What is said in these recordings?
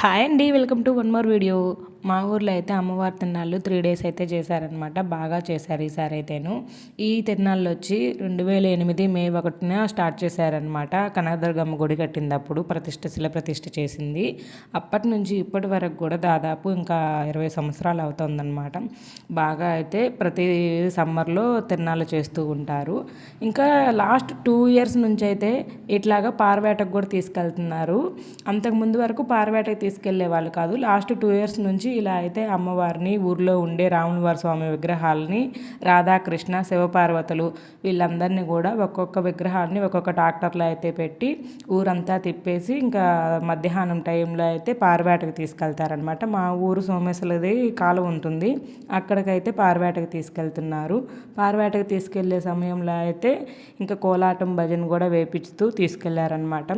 Hi అండి, welcome to one more video. మా ఊర్లో అయితే అమ్మవారి తిరునాళ్ళు 3 డేస్ అయితే చేశారనమాట. బాగా చేశారు ఈసారి అయితేను. ఈ తిరునాళ్ళు వచ్చి 2008 మే 1న స్టార్ట్ చేశారనమాట. కనకదుర్గమ్మ గుడి కట్టింది, శిల ప్రతిష్ఠ చేసింది. అప్పటి నుంచి ఇప్పటి వరకు కూడా దాదాపు ఇంకా 20 సంవత్సరాలు అవుతుందన్నమాట. బాగా అయితే ప్రతి సమ్మర్లో తిరునాళ్ళు చేస్తూ ఉంటారు. ఇంకా లాస్ట్ 2 ఇయర్స్ నుంచి అయితే ఇట్లాగా పారవేటకు కూడా తీసుకెళ్తున్నారు. అంతకుముందు వరకు పారవేటకు తీసుకెళ్లే వాళ్ళు కాదు. లాస్ట్ 2 ఇయర్స్ నుంచి ఇలా అయితే అమ్మవారిని, ఊర్లో ఉండే రాములవారి స్వామి విగ్రహాలని, రాధాకృష్ణ, శివపార్వతులు వీళ్ళందరినీ కూడా ఒక్కొక్క విగ్రహాన్ని ఒక్కొక్క ట్రాక్టర్లో అయితే పెట్టి ఊరంతా తిప్పేసి ఇంకా మధ్యాహ్నం టైంలో అయితే పారవేటకు తీసుకెళ్తారనమాట. మా ఊరు సోమేశ్వరది కాలువ ఉంటుంది, అక్కడికైతే పారవేటకు తీసుకెళ్తున్నారు. పారవేటకు తీసుకెళ్లే సమయంలో అయితే ఇంకా కోలాటం భజన కూడా వేపిస్తూ తీసుకెళ్లారనమాట.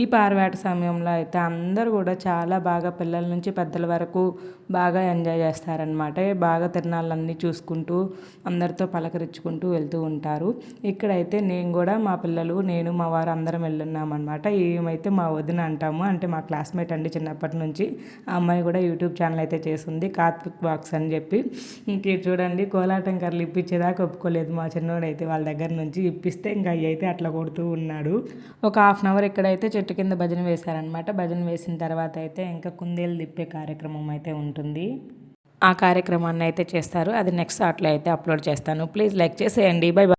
ఈ పారవేట సమయంలో అయితే అందరూ కూడా చాలా బాగా, పిల్లల నుంచి పెద్దల వరకు బాగా ఎంజాయ్ చేస్తారనమాట. బాగా తిరణాలన్నీ చూసుకుంటూ అందరితో పలకరించుకుంటూ వెళ్తూ ఉంటారు. ఇక్కడైతే నేను కూడా, మా పిల్లలు, నేను, మా వారు అందరం వెళ్ళున్నామన్నమాట. ఏమైతే మా వదిన అంటాము, అంటే మా క్లాస్మేట్ అండి చిన్నప్పటి నుంచి. ఆ అమ్మాయి కూడా యూట్యూబ్ ఛానల్ అయితే చేస్తుంది, కార్తిక్ బాక్స్ అని చెప్పి. ఇంక చూడండి, కోలాటం కర్రలు ఇప్పించేదాకా ఒప్పుకోలేదు మా చిన్నోడు అయితే. వాళ్ళ దగ్గర నుంచి ఇప్పిస్తే ఇంకా అవి అయితే అట్లా కొడుతూ ఉన్నాడు. ఒక హాఫ్ అన్ అవర్ ఇక్కడైతే చెట్టు కింద భజన వేశారనమాట. భజన వేసిన తర్వాత అయితే ఇంకా కుందేలు తిప్పే కార్యక్రమం అయితే ఉంటుంది. ఆ కార్యక్రమాన్ని అయితే చేస్తారు. అది నెక్స్ట్ షార్ట్లో అయితే అప్లోడ్ చేస్తాను. ప్లీజ్ లైక్ చేసేయండి. By by.